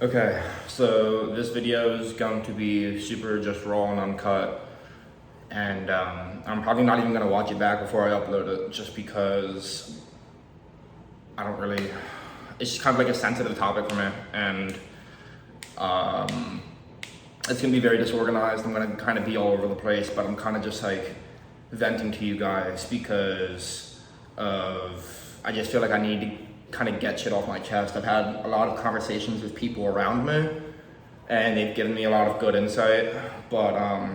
Okay, so this video is going to be super just raw and uncut, and I'm probably not even gonna watch it back before I upload it, just because I don't really. It's just kind of like a sensitive topic for me, and it's gonna be very disorganized. I'm gonna kind of be all over the place, but I'm kind of just like venting to you guys because I just feel like I need to kind of get shit off my chest. I've had a lot of conversations with people around me, and they've given me a lot of good insight, but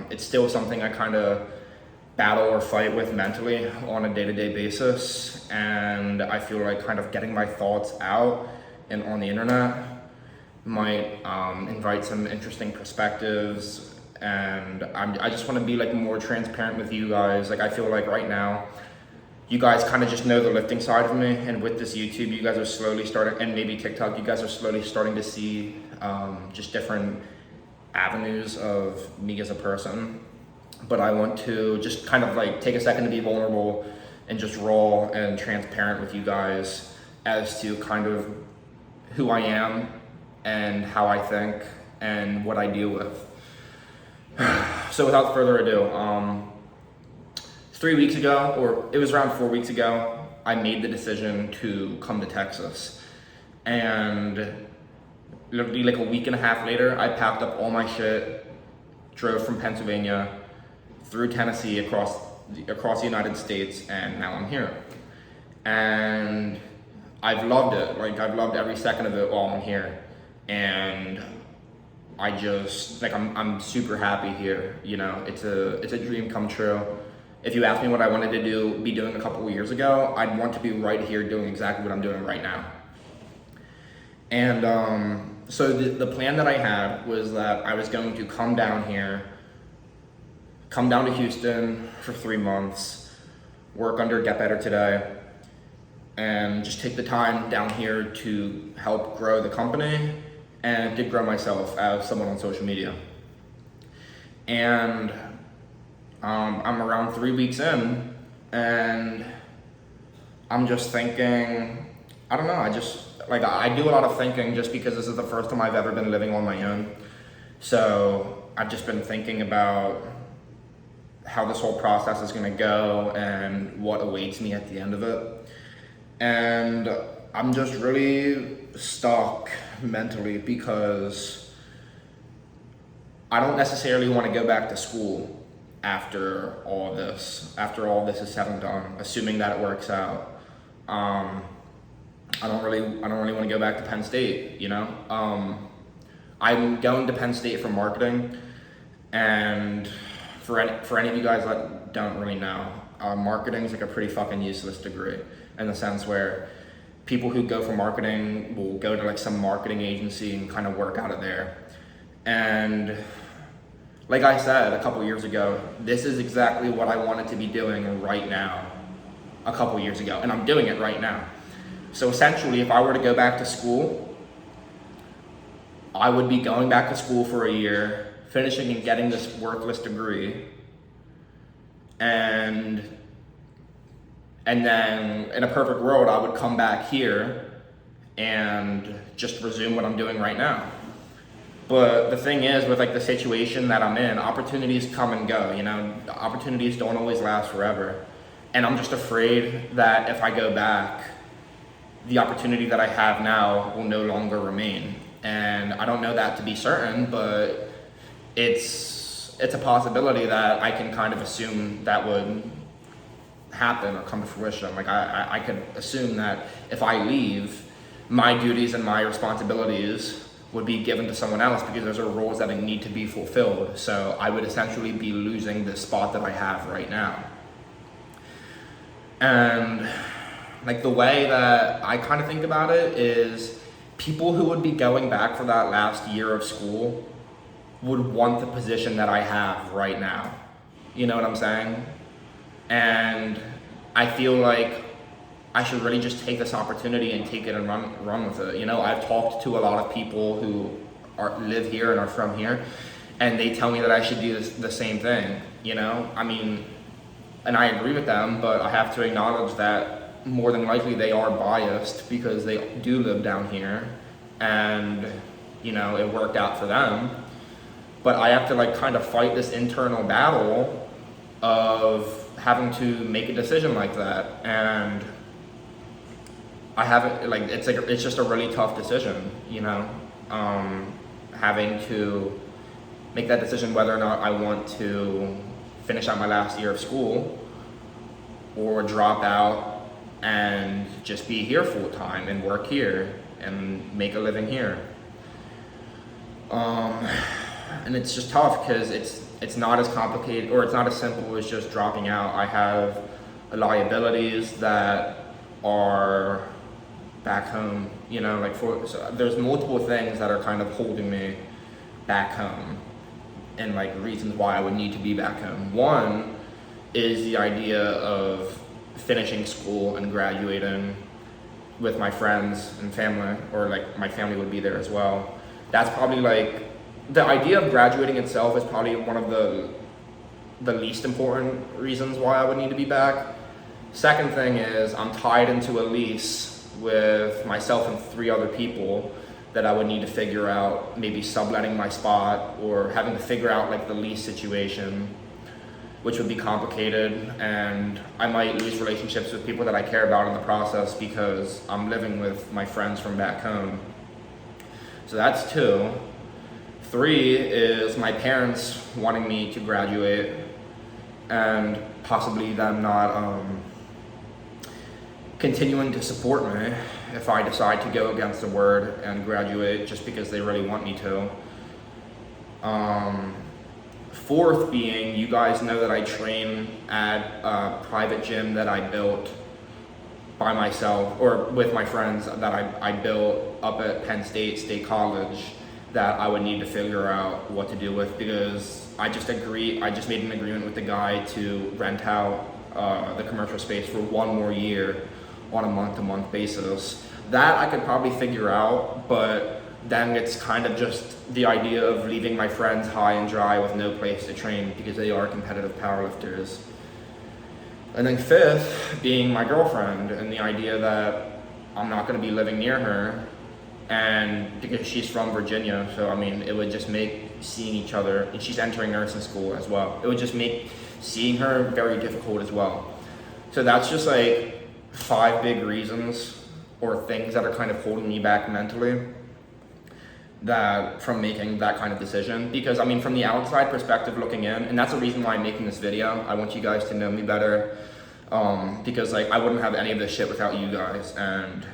it's still something I kind of battle or fight with mentally on a day-to-day basis, and I feel like kind of getting my thoughts out and on the internet might invite some interesting perspectives, and I just want to be like more transparent with you guys. Like I feel like right now you guys kind of just know the lifting side of me, and with this YouTube you guys are slowly starting, and maybe TikTok, you guys are slowly starting to see just different avenues of me as a person. But I want to just kind of like take a second to be vulnerable and just raw and transparent with you guys as to kind of who I am and how I think and what I deal with. So without further ado, 3 weeks ago, or it was around 4 weeks ago, I made the decision to come to Texas. And literally like a week and a half later, I packed up all my shit, drove from Pennsylvania through Tennessee across the United States, and now I'm here. And I've loved it. Like I've loved every second of it while I'm here. And I just like I'm super happy here. You know, it's a dream come true. If you asked me what I wanted to be doing a couple of years ago, I'd want to be right here doing exactly what I'm doing right now. And so the plan that I had was that I was going to come down to Houston for 3 months, work under Get Better Today, and just take the time down here to help grow the company and to grow myself as someone on social media. And I'm around 3 weeks in, and I'm just thinking, I don't know, I do a lot of thinking just because this is the first time I've ever been living on my own. So I've just been thinking about how this whole process is gonna go and what awaits me at the end of it. And I'm just really stuck mentally because I don't necessarily want to go back to school after all this is said and done, assuming that it works out. I don't really want to go back to Penn State, you know? I'm going to Penn State for marketing, and for any of you guys that don't really know, marketing is like a pretty fucking useless degree in the sense where people who go for marketing will go to like some marketing agency and kind of work out of there. And like I said a couple years ago, this is exactly what I wanted to be doing right now a couple years ago, and I'm doing it right now. So essentially, if I were to go back to school, I would be going back to school for a year, finishing and getting this worthless degree, and then in a perfect world, I would come back here and just resume what I'm doing right now. But the thing is, with like the situation that I'm in, opportunities come and go, you know, opportunities don't always last forever. And I'm just afraid that if I go back, the opportunity that I have now will no longer remain. And I don't know that to be certain, but it's a possibility that I can kind of assume that would happen or come to fruition. Like I could assume that if I leave, my duties and my responsibilities would be given to someone else because those are roles that need to be fulfilled. So I would essentially be losing the spot that I have right now. And like the way that I kind of think about it is people who would be going back for that last year of school would want the position that I have right now. You know what I'm saying? And I feel like I should really just take this opportunity and take it and run with it. You know, I've talked to a lot of people who live here and are from here, and they tell me that I should do the same thing, you know? I mean, and I agree with them, but I have to acknowledge that more than likely they are biased because they do live down here, and you know, it worked out for them. But I have to like kind of fight this internal battle of having to make a decision like that. And I haven't, like, it's just a really tough decision, you know, having to make that decision whether or not I want to finish out my last year of school or drop out and just be here full time and work here and make a living here. And it's just tough because it's not as complicated, or it's not as simple as just dropping out. I have liabilities that are back home, you know, like so there's multiple things that are kind of holding me back home, and like reasons why I would need to be back home. One is the idea of finishing school and graduating with my friends and family, or like my family would be there as well. That's probably like, the idea of graduating itself is probably one of the least important reasons why I would need to be back. Second thing is I'm tied into a lease with myself and 3 other people that I would need to figure out, maybe subletting my spot or having to figure out like the lease situation, which would be complicated, and I might lose relationships with people that I care about in the process because I'm living with my friends from back home. So that's 2. 3 is my parents wanting me to graduate and possibly them not continuing to support me if I decide to go against the word and graduate just because they really want me to. 4th being, you guys know that I train at a private gym that I built by myself, or with my friends, that I built up at Penn State College, that I would need to figure out what to do with, because I just made an agreement with the guy to rent out the commercial space for 1 more year on a month-to-month basis. That I could probably figure out, but then it's kind of just the idea of leaving my friends high and dry with no place to train because they are competitive powerlifters. And then 5th being my girlfriend, and the idea that I'm not going to be living near her, and because she's from Virginia, so I mean, it would just make seeing each other, and she's entering nursing school as well, it would just make seeing her very difficult as well. So that's just like 5 big reasons or things that are kind of holding me back mentally from making that kind of decision. Because I mean, from the outside perspective looking in, and that's the reason why I'm making this video, I want you guys to know me better, because like I wouldn't have any of this shit without you guys, and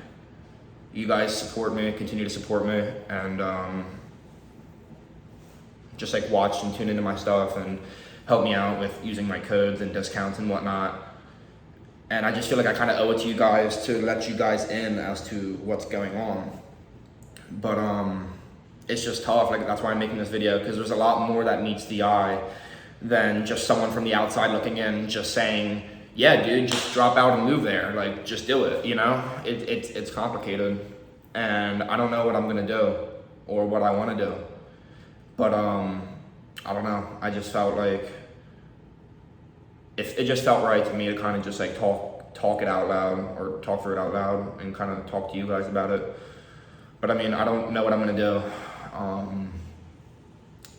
you guys support me, continue to support me, and just like watch and tune into my stuff and help me out with using my codes and discounts and whatnot. And I just feel like I kind of owe it to you guys to let you guys in as to what's going on. But it's just tough. Like, that's why I'm making this video, because there's a lot more that meets the eye than just someone from the outside looking in just saying, yeah, dude, just drop out and move there. Like, just do it, you know? It's complicated, and I don't know what I'm gonna do or what I wanna do. But I don't know. I just felt like it just felt right to me to kind of just like talk it out loud, or talk through it out loud, and kind of talk to you guys about it. But I mean, I don't know what I'm gonna do.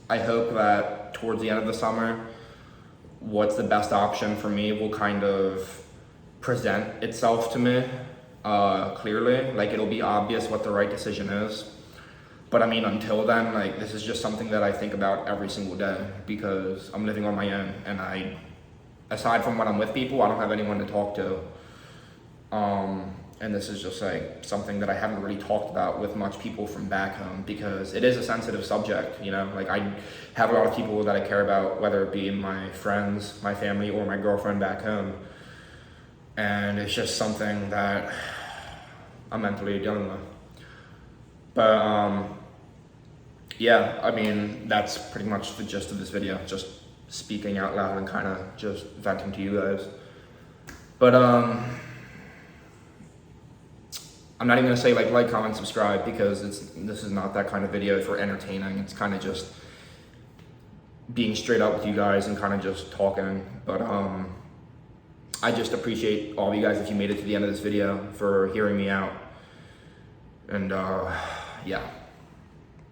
I hope that towards the end of the summer, what's the best option for me will kind of present itself to me clearly. Like, it'll be obvious what the right decision is. But I mean, until then, like, this is just something that I think about every single day, because I'm living on my own, and aside from when I'm with people, I don't have anyone to talk to. And this is just like something that I haven't really talked about with much people from back home, because it is a sensitive subject, you know? Like, I have a lot of people that I care about, whether it be my friends, my family, or my girlfriend back home. And it's just something that I'm mentally dealing with. But yeah, I mean, that's pretty much the gist of this video, just speaking out loud and kind of just venting to you guys. But I'm not even gonna say like, comment, subscribe, because this is not that kind of video for entertaining. It's kind of just being straight up with you guys and kind of just talking. But I just appreciate all of you guys if you made it to the end of this video, for hearing me out. And yeah.